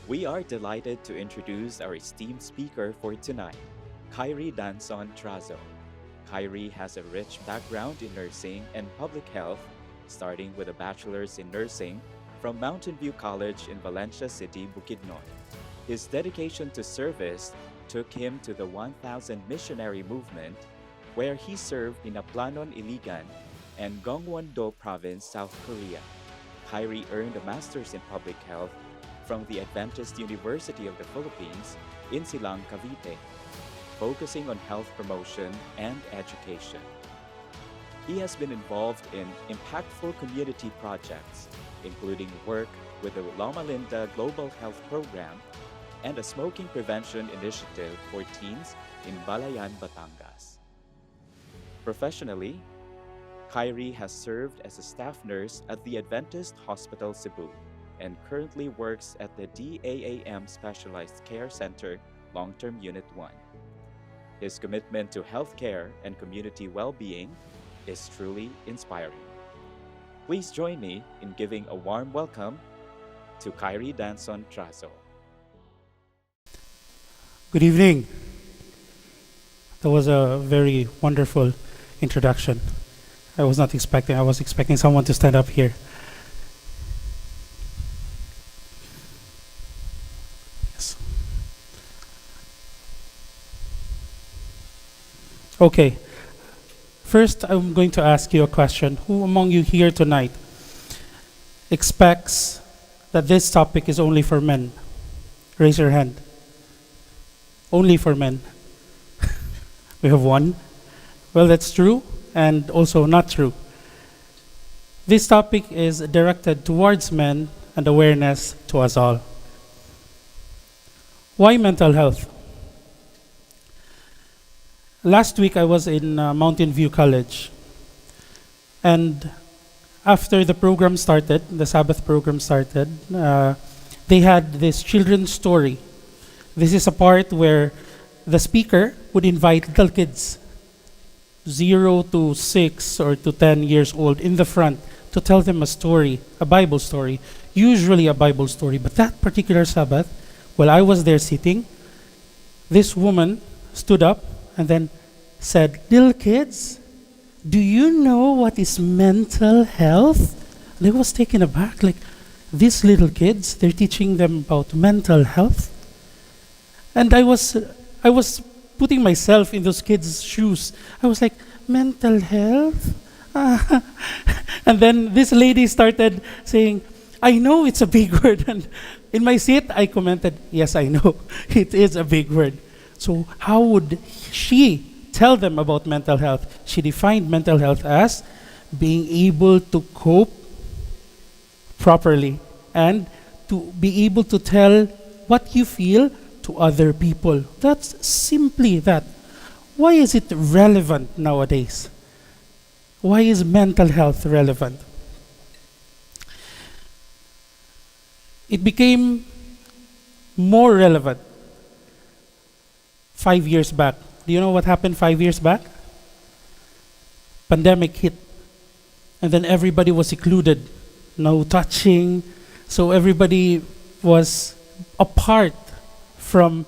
We are delighted to introduce our esteemed speaker for tonight, Kyrie Danson Trazo. Kyrie has a rich background in nursing and public health, starting with a bachelor's in nursing from Mountain View College in Valencia City, Bukidnon. His dedication to service took him to the 1000 missionary movement, where he served in Aplanon, Iligan, and Gangwon-do Province, South Korea. Kyrie earned a master's in public health from the Adventist University of the Philippines in Silang, Cavite, focusing on health promotion and education. He has been involved in impactful community projects, including work with the Loma Linda Global Health Program and a smoking prevention initiative for teens in Balayan, Batangas. Professionally, Kyrie has served as a staff nurse at the Adventist Hospital Cebu and currently works at the DAAM Specialized Care Center Long-Term Unit 1. His commitment to healthcare and community well-being is truly inspiring. Please join me in giving a warm welcome to Kyrie Danson Trazo. Good evening. That was a very wonderful introduction. I was expecting someone to stand up here. Yes. Okay. First, I'm going to ask you a question. Who among you here tonight expects that this topic is only for men? Raise your hand. Only for men. We have one. Well, that's true and also not true. This topic is directed towards men and awareness to us all. Why mental health? Last week I was in Mountain View College, and after the program started, the Sabbath program started, they had this children's story. This is a part where the speaker would invite little kids, 0 to 6 or to 10 years old, in the front to tell them a story, a Bible story, usually a Bible story. But that particular Sabbath, while I was there sitting, this woman stood up and then said, "Little kids, do you know what is mental health?" And I was taken aback, like, these little kids, they're teaching them about mental health. And I was putting myself in those kids' shoes. I was like, mental health? And then this lady started saying, "I know it's a big word." And in my seat, I commented, "Yes, I know, it is a big word." So how would she tell them about mental health? She defined mental health as being able to cope properly and to be able to tell what you feel to other people. That's simply that. Why is it relevant nowadays? Why is mental health relevant? It became more relevant 5 years back. Do you know what happened 5 years back? Pandemic hit. And then everybody was secluded. No touching. So everybody was apart from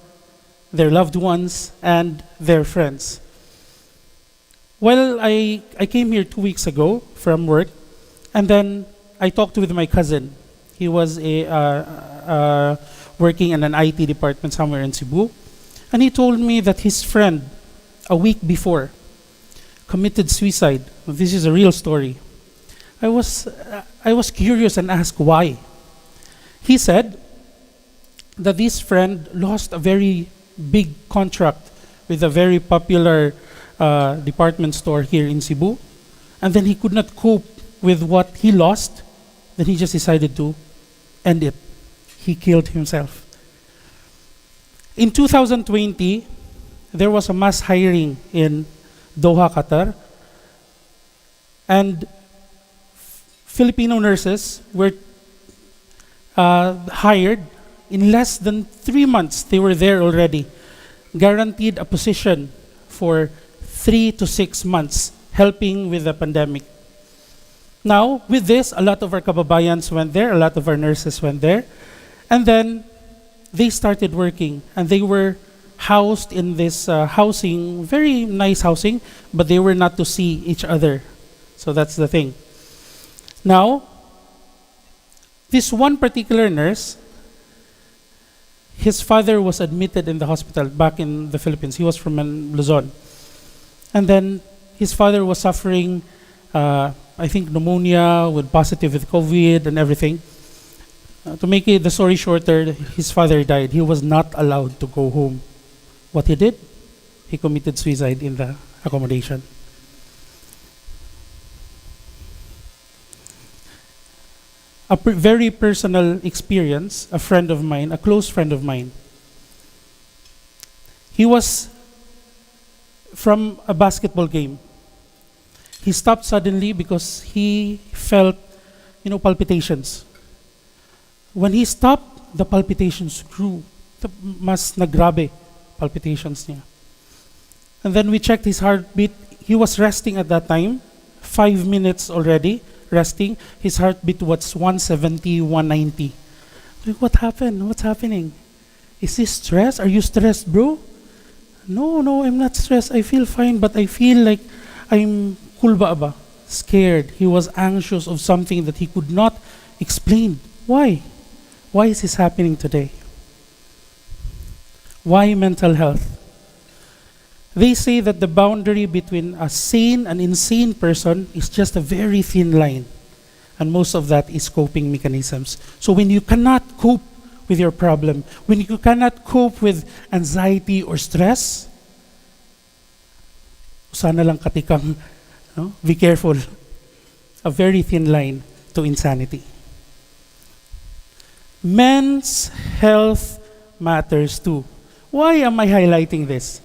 their loved ones and their friends. Well, I came here 2 weeks ago from work, and then I talked with my cousin. He was working in an IT department somewhere in Cebu, and he told me that his friend, a week before, committed suicide. This is a real story. I was curious and asked why. He said that this friend lost a very big contract with a very popular department store here in Cebu, and then he could not cope with what he lost. Then he just decided to end it. He killed himself. In 2020, there was a mass hiring in Doha, Qatar, and Filipino nurses were hired. In less than 3 months, they were there already, guaranteed a position for 3 to 6 months, helping with the pandemic. Now, with this, a lot of our kababayans went there, a lot of our nurses went there, and then they started working, and they were housed in this housing, very nice housing, but they were not to see each other. So that's the thing. Now, this one particular nurse, his father was admitted in the hospital back in the Philippines. He was from Luzon. And then his father was suffering, I think, pneumonia, with positive with COVID and everything. To make it the story shorter, his father died. He was not allowed to go home. What he did? He committed suicide in the accommodation. A very personal experience, a friend of mine, a close friend of mine. He was from a basketball game. He stopped suddenly because he felt, palpitations. When he stopped, the palpitations grew. Mas nagrabe palpitations niya. And then we checked his heartbeat. He was resting at that time, 5 minutes already resting. His heartbeat was 170, 190. Like, what happened? What's happening? Is this stress? Are you stressed, bro? No, I'm not stressed. I feel fine, but I feel like I'm kulba, scared. He was anxious of something that he could not explain. Why? Why is this happening today? Why mental health? They say that the boundary between a sane and insane person is just a very thin line. And most of that is coping mechanisms. So when you cannot cope with your problem, when you cannot cope with anxiety or stress, sana lang katikang, be careful. A very thin line to insanity. Men's health matters too. Why am I highlighting this?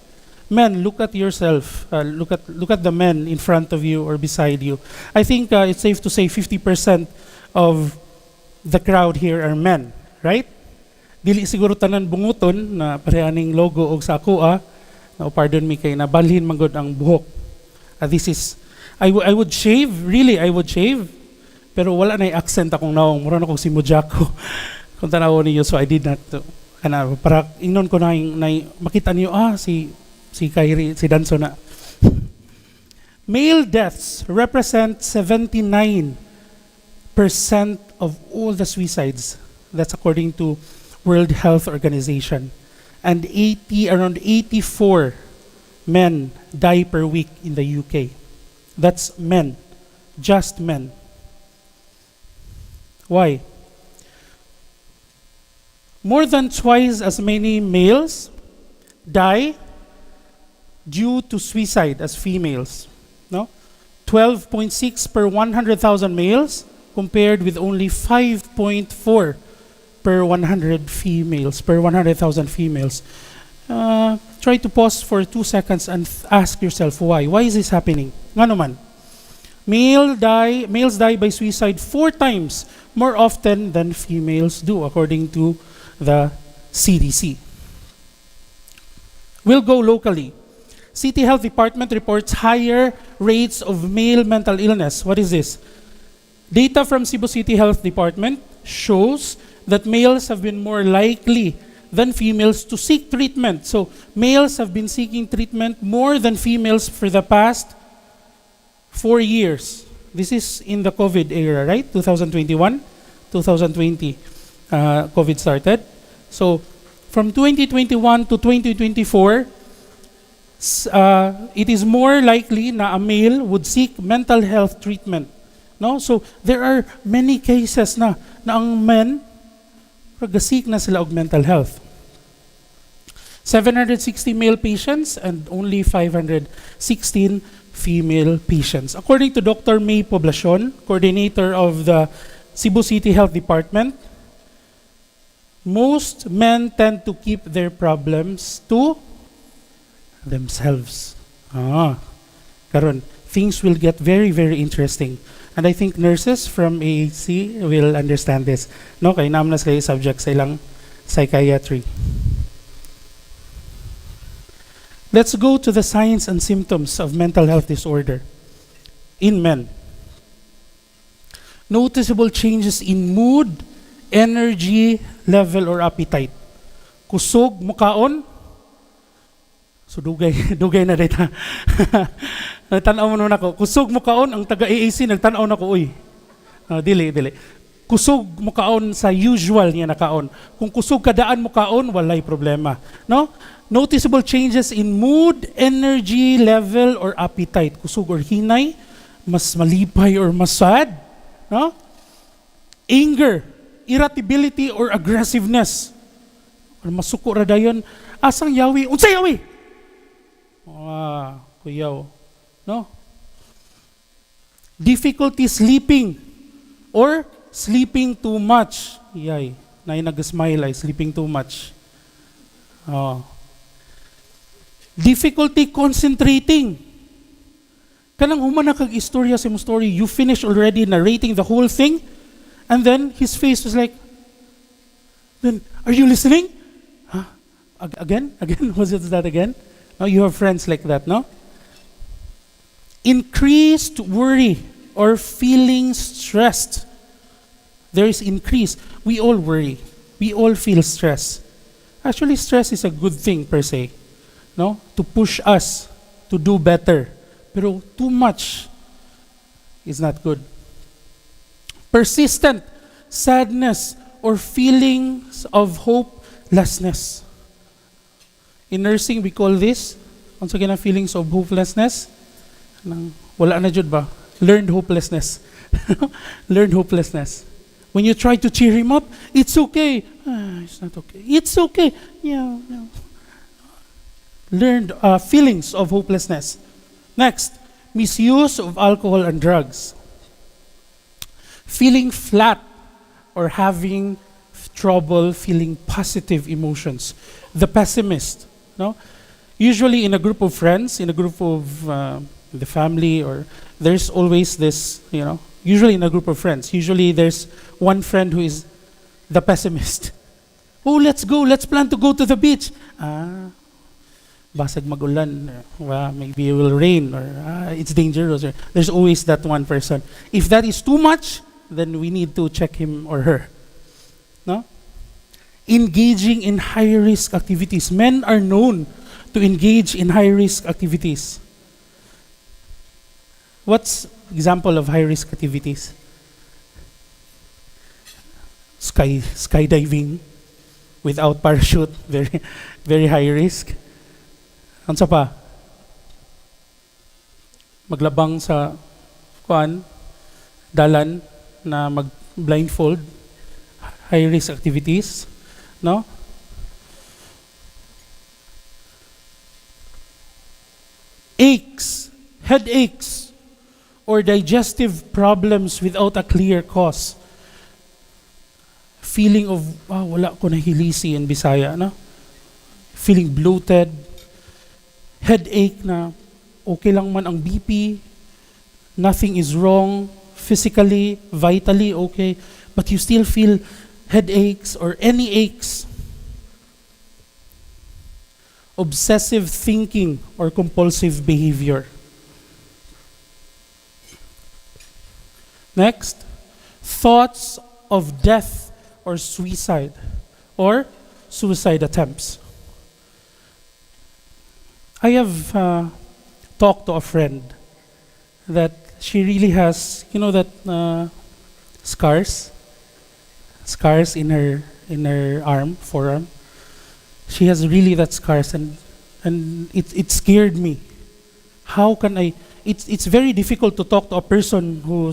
Men, look at yourself. Look at the men in front of you or beside you. I think it's safe to say 50% of the crowd here are men, right? Dili siguro tanan bunguton na parehaning logo og sa ako pardon me kay nabalhin man gud ang buhok. This is I would shave, really I would shave. Pero wala na accent akong naong, mura na akong si Mojako. Kung tanaw niyo, so I did not para ingnon ko na makita niyo si Kyrie, si Danson na. Male deaths represent 79% of all the suicides. That's according to World Health Organization. And around 84 men die per week in the UK. That's men, just men. Why? More than twice as many males die due to suicide as females. No? 12.6 per 100,000 males compared with only 5.4 per 100 females, per 100,000 females. Try to pause for 2 seconds and ask yourself why. Why is this happening? Nga naman. Males die by suicide 4 times more often than females do, according to the CDC. We'll go locally. City Health Department reports higher rates of male mental illness. What is this? Data from Cebu City Health Department shows that males have been more likely than females to seek treatment. So males have been seeking treatment more than females for the past 4 years. This is in the COVID era, right? 2021, 2020, COVID started. So from 2021 to 2024, it is more likely na a male would seek mental health treatment. No? So there are many cases na ang men pag-seek na sila og mental health. 760 male patients and only 516 female patients. According to Dr. May Poblacion, coordinator of the Cebu City Health Department, most men tend to keep their problems to themselves. Karon, things will get very, very interesting. And I think nurses from AHC will understand this. No, kay naam na sila subject sa ilang psychiatry. Let's go to the signs and symptoms of mental health disorder in men. Noticeable changes in mood, energy level, or appetite. Kusog mukaon. So dugay dugay na dita. Nagtanaw mo na ako. Kusog mukaon ang taga AAC nagtanaw na ko uy. Dili. Kusog mukaon sa usual niya nakaon. Kung kusog kadaan mukaon walay problema, no? Noticeable changes in mood, energy level or appetite. Kusog or hinay, mas malipay or mas sad, no? Anger, irritability or aggressiveness. Masuko ra dayon, asang yawi, unsay yawi? Kuyaw, no? Difficulty sleeping or sleeping too much. Yay, na nag-smile ay sleeping too much. Difficulty concentrating. Kanang humana kag istorya sa story, you finish already narrating the whole thing, and then his face was like, then, are you listening? Huh? Again? Was it that again? No, you have friends like that, no? Increased worry or feeling stressed. There is increase. We all worry. We all feel stress. Actually, stress is a good thing per se, no? To push us to do better. Pero too much is not good. Persistent sadness or feelings of hopelessness. In nursing, we call this, once again, feelings of hopelessness. Wala na jud ba? Learned hopelessness. Learned hopelessness. When you try to cheer him up, it's okay. It's not okay. It's okay. Yeah. Learned feelings of hopelessness. Next, misuse of alcohol and drugs. Feeling flat or having trouble feeling positive emotions. The pessimist, no? Usually in a group of friends, in a group of the family, or there's always this, usually in a group of friends, usually there's one friend who is the pessimist. Oh, let's go, let's plan to go to the beach. Basag magulan, maybe it will rain, or it's dangerous. Or there's always that one person. If that is too much, then we need to check him or her. No? Engaging in high-risk activities. Men are known to engage in high-risk activities. What's example of high-risk activities? Skydiving without parachute, very very high risk. Ano pa? Maglabang sa dalan na mag-blindfold, high-risk activities, no? Aches, headaches, or digestive problems without a clear cause. Feeling of, wala ko nahilisi in Bisaya, no? Feeling bloated, headache na okay lang man ang BP, nothing is wrong, physically, vitally okay, but you still feel headaches or any aches. Obsessive thinking or compulsive behavior. Next, thoughts of death or suicide or suicide attempts. I have talked to a friend that she really has, that scars in her forearm. She has really that scars, and it scared me. How can I? It's very difficult to talk to a person who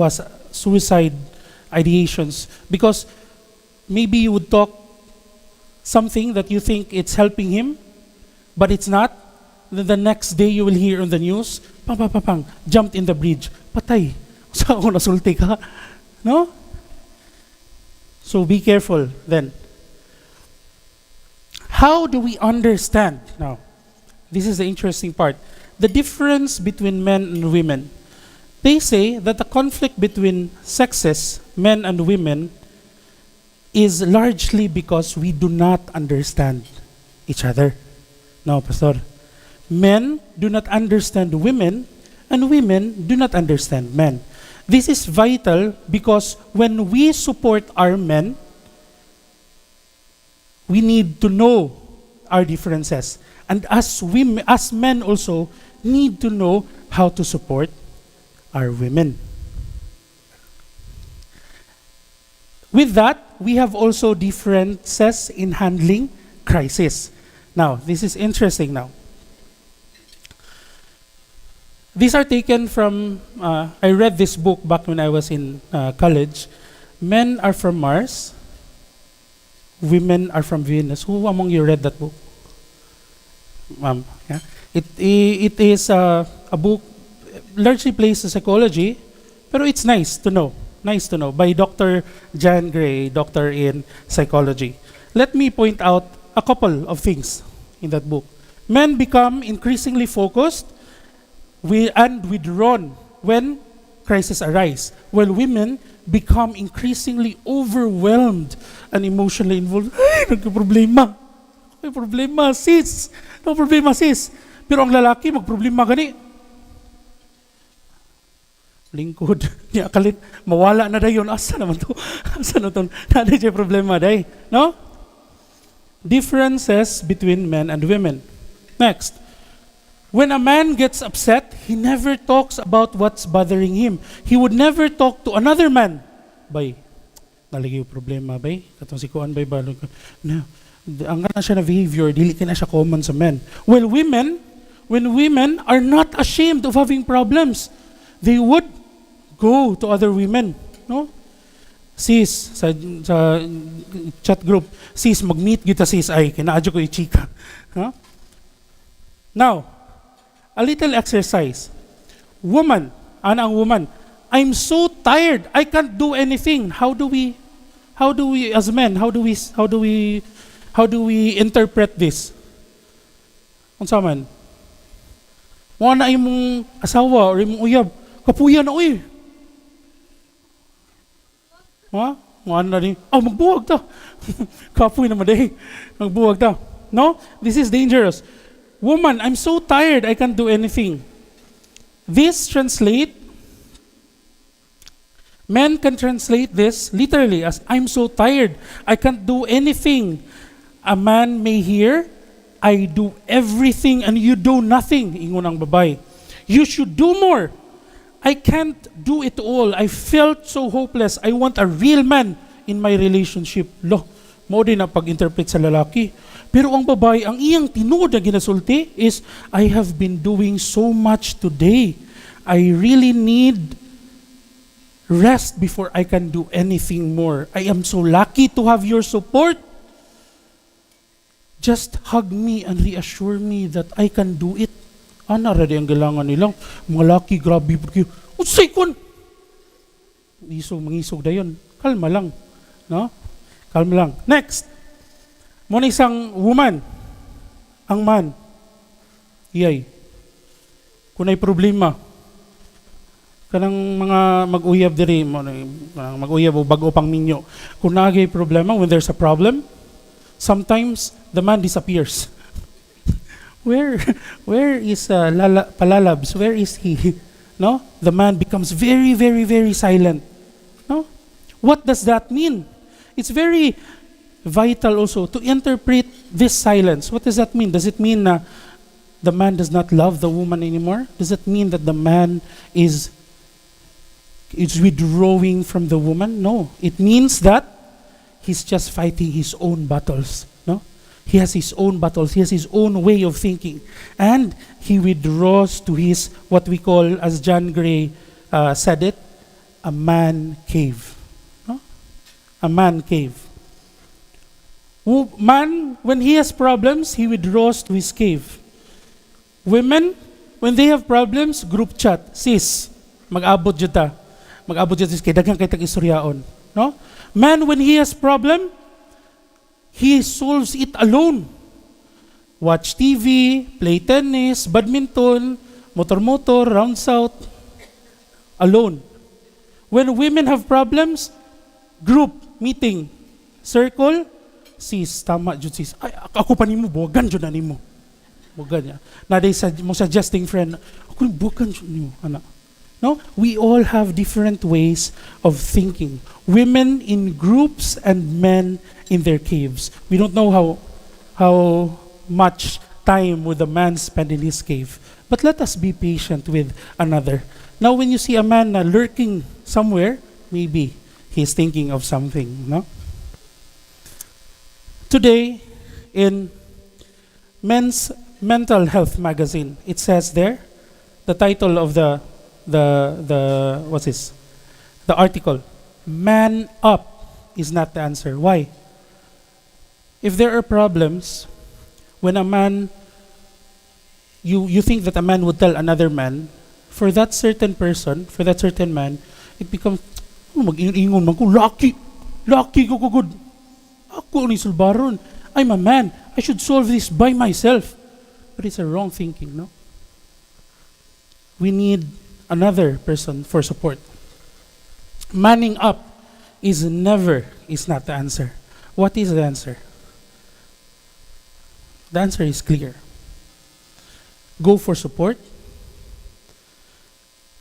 has suicide ideations, because maybe you would talk something that you think it's helping him, but it's not. Then the next day you will hear on the news, pang, jumped in the bridge, patay. Sa ako nasulti ka, no? So be careful then. How do we understand now? This is the interesting part. The difference between men and women. They say that the conflict between sexes, men and women, is largely because we do not understand each other. No, Pastor. Men do not understand women, and women do not understand men. This is vital because when we support our men, we need to know our differences. And as men also need to know how to support our women. With that, we have also differences in handling crisis. Now, this is interesting now. These are taken from, I read this book back when I was in college. Men are from Mars, women are from Venus. Who among you read that book? Yeah. It is a book largely placed in psychology, pero it's nice to know. Nice to know. By Dr. Jan Gray, doctor in psychology. Let me point out a couple of things in that book. Men become increasingly focused and withdrawn when crises arise, while women become increasingly overwhelmed and emotionally involved. Ay, nagka-problema. May problema, sis. No problema, sis. Pero ang lalaki, magproblema gani. Lingkod. Niya kalit, mawala na dayon. Asa naman to? Asa na to? Nada siya problema day. No? Differences between men and women. Next. When a man gets upset, he never talks about what's bothering him. He would never talk to another man. Bay, nalagi yung problema, bay. Katong si Kuan, bay, ba? No. Ang na siya na behavior, dili ka na siya common sa men. Well, when women are not ashamed of having problems, they would go to other women. No? Sis, sa chat group, sis, mag-meet kita sis, ay, kinaadyo ko i-chika. Huh? Now, a little exercise. Woman, ang woman, I'm so tired, I can't do anything. How do we as men, how do we interpret this? Unsa man? Mo na imong asawa or imong uyab, kapuya na uy. Ha? Mo na rin, magbuwag ta. Kapuy naman day. Magbuwag ta. No? This is dangerous. Woman, I'm so tired, I can't do anything. This men can translate this literally as, I'm so tired, I can't do anything. A man may hear, I do everything and you do nothing. Ingon ang babae. You should do more. I can't do it all. I felt so hopeless. I want a real man in my relationship. Lo, mo din na pag-interpret sa lalaki. Pero ang babae, ang iyang tinuod na ginasulti is, I have been doing so much today. I really need rest before I can do anything more. I am so lucky to have your support. Just hug me and reassure me that I can do it. Ana radi ang galangan nilang. Mga laki, grabe. Utsay kon! Mangisog dayon. Kalma lang. No? Kalma lang. Next. Muna isang woman, ang man, iyay, kung ay problema, kanang mga mag-uyab diri, mag-uyab o bago pang minyo, kung nagay problema, when there's a problem, sometimes the man disappears. Where is Palalabs? Where is he? No? The man becomes very, very, very silent. No? What does that mean? It's very vital also to interpret this silence. What does that mean? Does it mean the man does not love the woman anymore? Does it mean that the man is withdrawing from the woman? No. It means that he's just fighting his own battles. No? He has his own battles. He has his own way of thinking. And he withdraws to his, what we call, as John Gray said it, a man cave. No? A man cave. Man, when he has problems, he withdraws to his cave. Women, when they have problems, group chat. Sis, mag-abot dyan ta. Mag-abot dyan sis, kay daghang kay tag-istoryaon. No? Man, when he has problem, he solves it alone. Watch TV, play tennis, badminton, motor-motor, rounds out, alone. When women have problems, group, meeting, circle, sis, tama jud sis. Ay, ako pa nimo, buwagan jud na nimo. Buwagan niya. Naday mo suggesting friend, ako buwagan jud nimo, anak. No, we all have different ways of thinking. Women in groups and men in their caves. We don't know how much time would a man spend in his cave. But let us be patient with another. Now, when you see a man lurking somewhere, maybe he's thinking of something. No. Today, in Men's Mental Health magazine, it says there, the title of the what's this? The article, "Man up is not the answer." Why? If there are problems, when a man, you think that a man would tell another man, for that certain person, for that certain man, it becomes, "Oh, mag-ingon man ko, lucky ko good. Ako ni sulbaron. I'm a man. I should solve this by myself." But it's a wrong thinking, no? We need another person for support. Manning up is not the answer. What is the answer? The answer is clear. Go for support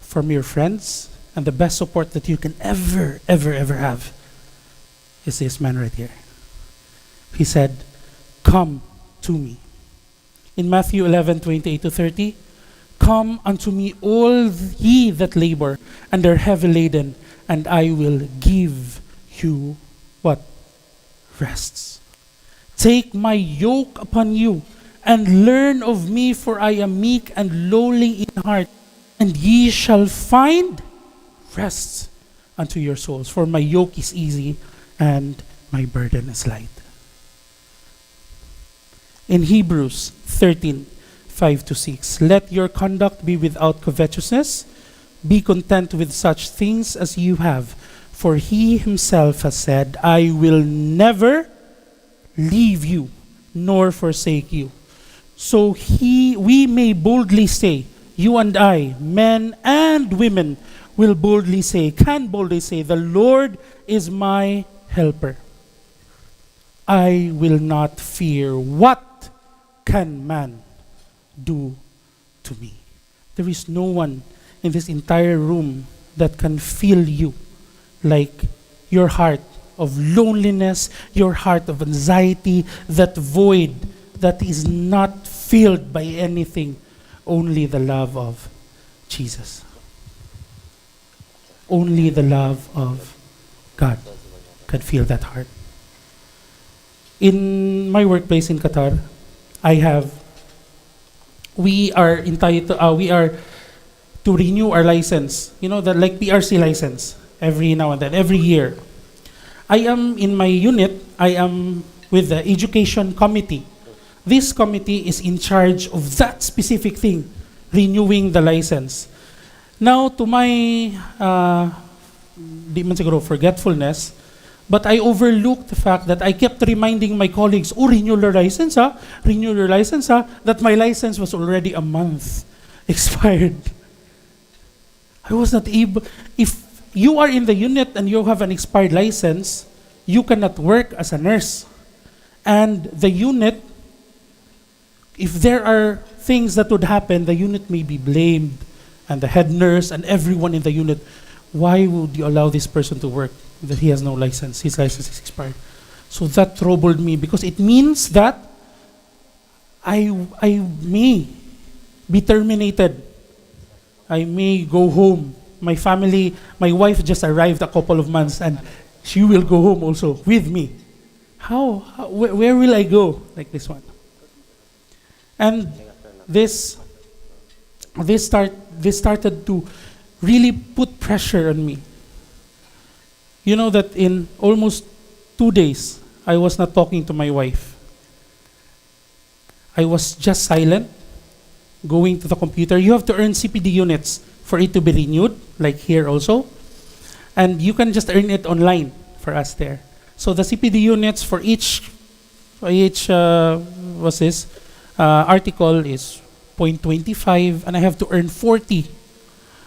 from your friends, and the best support that you can ever have is this man right here. He said, "Come to me." In Matthew 11:28-30, "Come unto me, all ye that labor and are heavy laden, and I will give you" what? Rests. "Take my yoke upon you, and learn of me, for I am meek and lowly in heart, and ye shall find rest unto your souls. For my yoke is easy, and my burden is light." In Hebrews 13:5-6, "Let your conduct be without covetousness. Be content with such things as you have. For he himself has said, I will never leave you nor forsake you." So we may boldly say, you and I, men and women, can boldly say, "The Lord is my helper. I will not fear. What can man do to me?" There is no one in this entire room that can fill you like your heart of loneliness, your heart of anxiety, that void that is not filled by anything, only the love of Jesus. Only the love of God can fill that heart. In my workplace in Qatar, we are entitled, we are to renew our license. You know, the like PRC license every now and then, every year. I am in my unit, I am with the education committee. This committee is in charge of that specific thing, renewing the license. Now, to my, di man siguro forgetfulness, but I overlooked the fact that I kept reminding my colleagues, "Oh, renew your license, ha? Renew your license, ha?" That my license was already a month expired. I was not able. If you are in the unit and you have an expired license, you cannot work as a nurse. And the unit, if there are things that would happen, the unit may be blamed, and the head nurse and everyone in the unit. Why would you allow this person to work that he has no license? His license is expired. So that troubled me, because it means that I may be terminated. I may go home. My family, my wife just arrived a couple of months, and she will go home also with me. Where will I go? Like this one. And this started to really put pressure on me. You know that in almost 2 days, I was not talking to my wife. I was just silent, going to the computer. You have to earn CPD units for it to be renewed, like here also. And you can just earn it online for us there. So the CPD units for each article is 0.25, and I have to earn 40.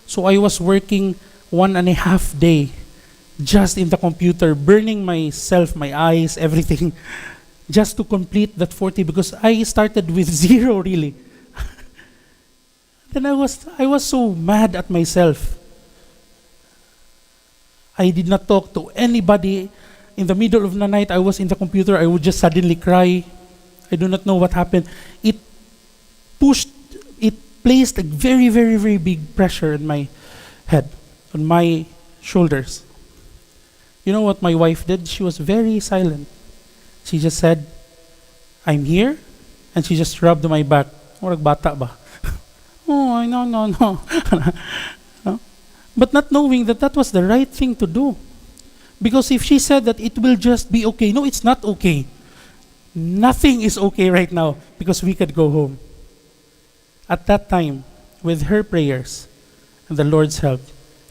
So I was working 1.5 day just in the computer, burning myself, my eyes, everything, just to complete that 40, because I started with 0 really. Then I was so mad at myself. I did not talk to anybody. In the middle of the night, I was in the computer. I would just suddenly cry. I do not know what happened. It pushed, it placed a very, very, very big pressure on my head, on my shoulders. You know what my wife did? She was very silent. She just said, I'm here. And she just rubbed my back. Murag bata ba? Oh, no, no, no. No? But not knowing that that was the right thing to do. Because if she said that it will just be okay, no, it's not okay. Nothing is okay right now because we could go home. At that time, with her prayers and the Lord's help,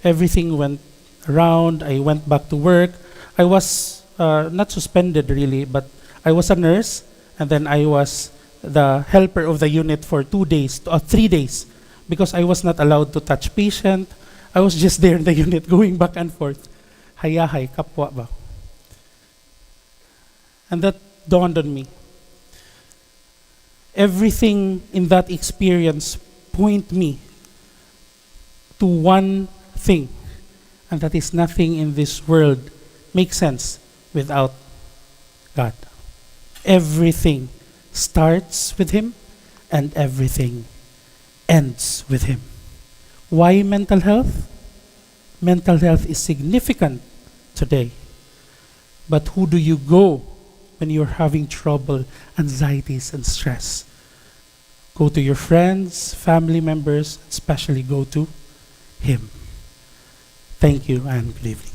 everything went around. I went back to work. I was not suspended really, but I was a nurse, and then I was the helper of the unit for 2 days, 3 days, because I was not allowed to touch patient. I was just there in the unit going back and forth. Hayahay, kapwa ba? And that dawned on me. Everything in that experience point me to one thing, and that is nothing in this world makes sense without God. Everything starts with Him, and everything ends with Him. Why mental health? Mental health is significant today. But who do you go when you're having trouble, anxieties, and stress? Go to your friends, family members, especially go to Him. Thank you and good evening.